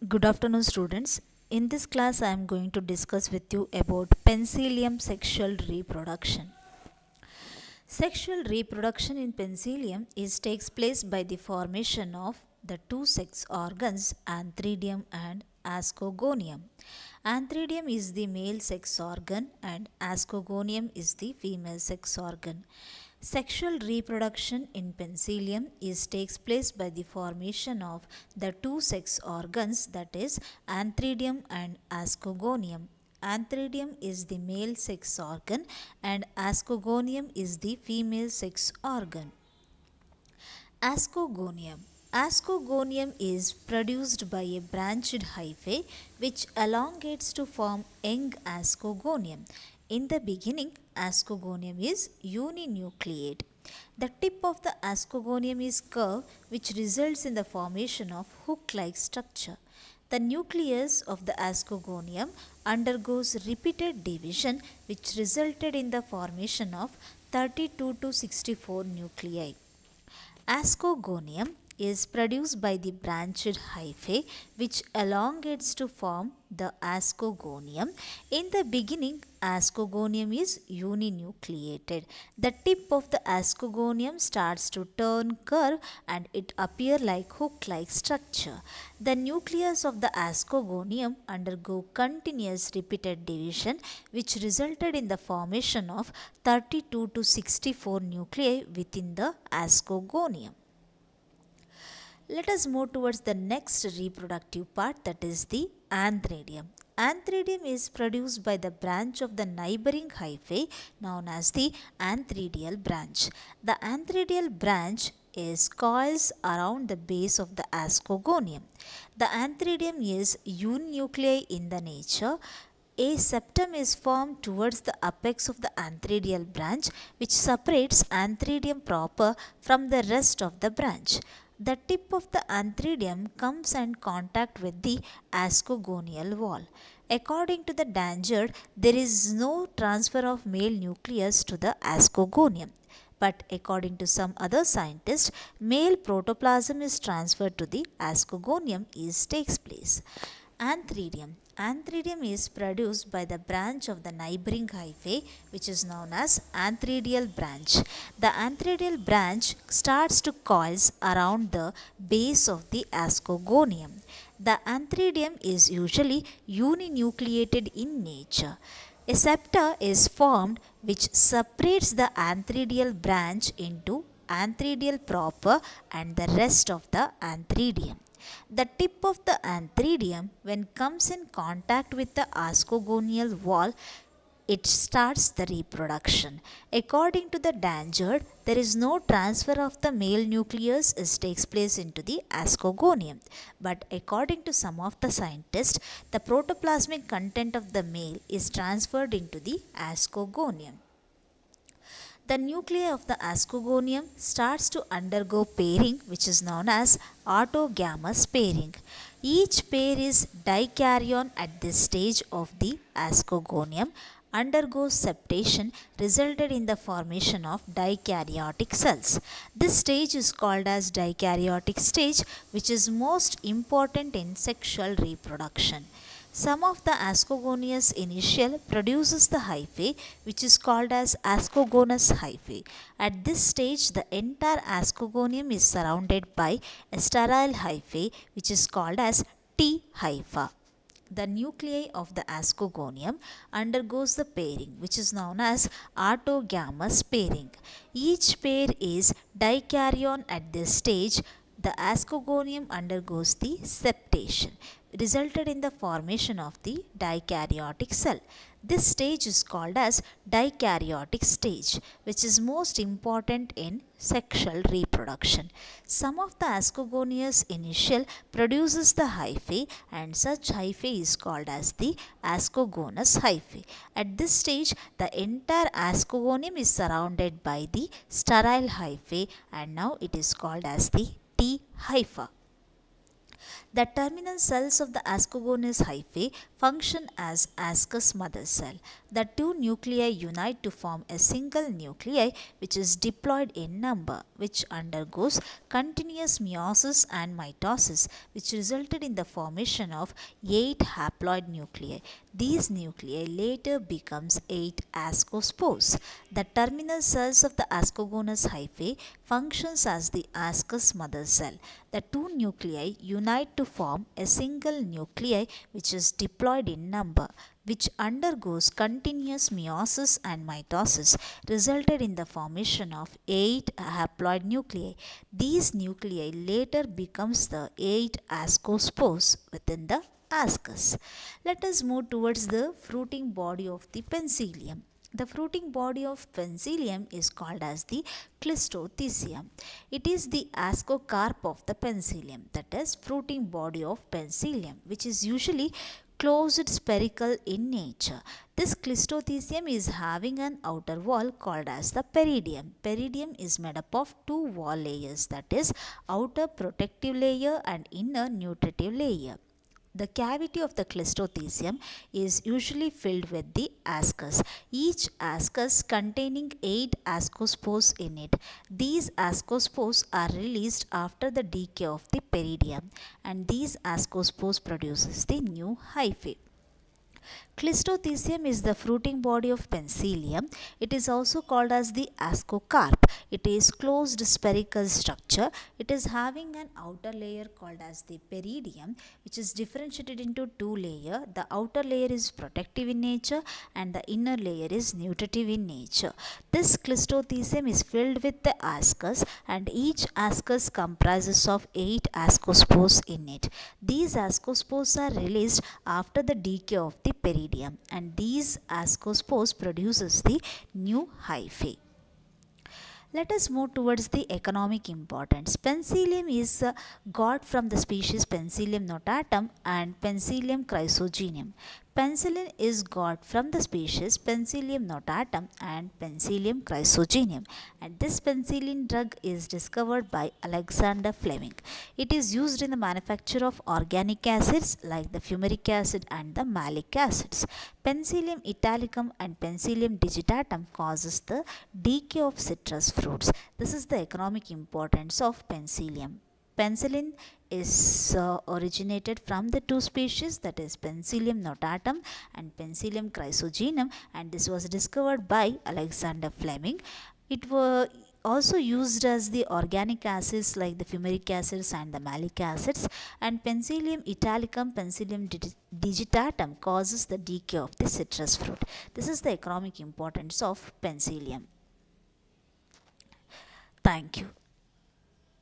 Good afternoon, students. In this class, I am going to discuss with you about pencillium sexual reproduction. Sexual reproduction in pencillium takes place by the formation of the two sex organs antheridium and ascogonium. Antheridium is the male sex organ and ascogonium is the female sex organ. Sexual reproduction in pencillium takes place by the formation of the two sex organs, that is antheridium and ascogonium. Antheridium is the male sex organ and ascogonium is the female sex organ. Ascogonium. Ascogonium is produced by a branched hyphae which elongates to form young ascogonium. In the beginning, ascogonium is uninucleate. The tip of the ascogonium is curved, which results in the formation of hook-like structure. The nucleus of the ascogonium undergoes repeated division, which resulted in the formation of 32 to 64 nuclei. Ascogonium is produced by the branched hyphae which elongates to form the ascogonium. In the beginning, ascogonium is uninucleated. The tip of the ascogonium starts to turn curve and it appears like hook-like structure. The nucleus of the ascogonium undergo continuous repeated division which resulted in the formation of 32 to 64 nuclei within the ascogonium. Let us move towards the next reproductive part, that is the antheridium. Antheridium is produced by the branch of the neighboring hyphae known as the antheridial branch. The antheridial branch coils around the base of the ascogonium. The antheridium is uninucleate in the nature. A septum is formed towards the apex of the antheridial branch which separates antheridium proper from the rest of the branch. The tip of the antheridium comes in contact with the ascogonial wall. According to the Danger, there is no transfer of male nucleus to the ascogonium. But according to some other scientists, male protoplasm is transferred to the ascogonium takes place. Antheridium. Antheridium is produced by the branch of the neighboring hyphae which is known as antheridial branch. The antheridial branch starts to coils around the base of the ascogonium. The antheridium is usually uninucleated in nature. A septa is formed which separates the antheridial branch into antheridial proper and the rest of the antheridium. The tip of the antheridium, when comes in contact with the ascogonial wall, it starts the reproduction. According to the Danger, there is no transfer of the male nucleus takes place into the ascogonium. But according to some of the scientists, the protoplasmic content of the male is transferred into the ascogonium. The nuclei of the ascogonium starts to undergo pairing which is known as autogamous pairing. Each pair is dikaryon at this stage of the ascogonium undergoes septation resulted in the formation of dikaryotic cells. This stage is called as dikaryotic stage which is most important in sexual reproduction. Some of the ascogonous initial produces the hyphae which is called as ascogonous hyphae. At this stage, the entire ascogonium is surrounded by a sterile hyphae which is called as T hypha. The nuclei of the ascogonium undergoes the pairing which is known as autogamous pairing. Each pair is dikaryon at this stage. The ascogonium undergoes the septation resulted in the formation of the dikaryotic cell. This stage is called as dikaryotic stage which is most important in sexual reproduction. Some of the ascogonious initial produces the hyphae and such hyphae is called as the ascogonous hyphae. At this stage, the entire ascogonium is surrounded by the sterile hyphae and now it is called as the T hypha. The terminal cells of the ascogonous hyphae function as ascus mother cell. The two nuclei unite to form a single nuclei which is diploid in number, which undergoes continuous meiosis and mitosis, which resulted in the formation of 8 haploid nuclei. These nuclei later becomes 8 ascospores. The terminal cells of the ascogonous hyphae functions as the ascus mother cell. The two nuclei unite to form a single nuclei which is diploid in number, which undergoes continuous meiosis and mitosis, resulted in the formation of 8 haploid nuclei. These nuclei later becomes the 8 ascospores within the ascus. Let us move towards the fruiting body of the pencillium. The fruiting body of pencillium is called as the clistothecium. It is the ascocarp of the pencillium, that is fruiting body of pencillium, which is usually closed spherical in nature. This clistothecium is having an outer wall called as the peridium. Peridium is made up of two wall layers, that is outer protective layer and inner nutritive layer. The cavity of the clistothecium is usually filled with the ascus, each ascus containing 8 ascospores in it. These ascospores are released after the decay of the peridium, and these ascospores produces the new hyphae. Clistothecium is the fruiting body of pencillium. It is also called as the ascocarp. It is closed spherical structure. It is having an outer layer called as the peridium, which is differentiated into two layers. The outer layer is protective in nature and the inner layer is nutritive in nature. This clistothecium is filled with the ascus, and each ascus comprises of 8 ascospores in it. These ascospores are released after the decay of the peridium, and these ascospores produces the new hyphae. Let us move towards the economic importance. Pencillium is got from the species Pencillium notatum and Pencillium chrysogenum. Penicillin is got from the species Pencillium notatum and Pencillium chrysogenum, and this penicillin drug is discovered by Alexander Fleming. It is used in the manufacture of organic acids like the fumaric acid and the malic acids. Penicillium italicum and Penicillium digitatum causes the decay of citrus fruits. This is the economic importance of penicillium. Penicillin is originated from the two species, that is Pencillium notatum and Pencillium chrysogenum, and this was discovered by Alexander Fleming. It was also used as the organic acids like the fumaric acids and the malic acids, and Penicillium italicum, Penicillium digitatum causes the decay of the citrus fruit. This is the economic importance of penicillium. Thank you.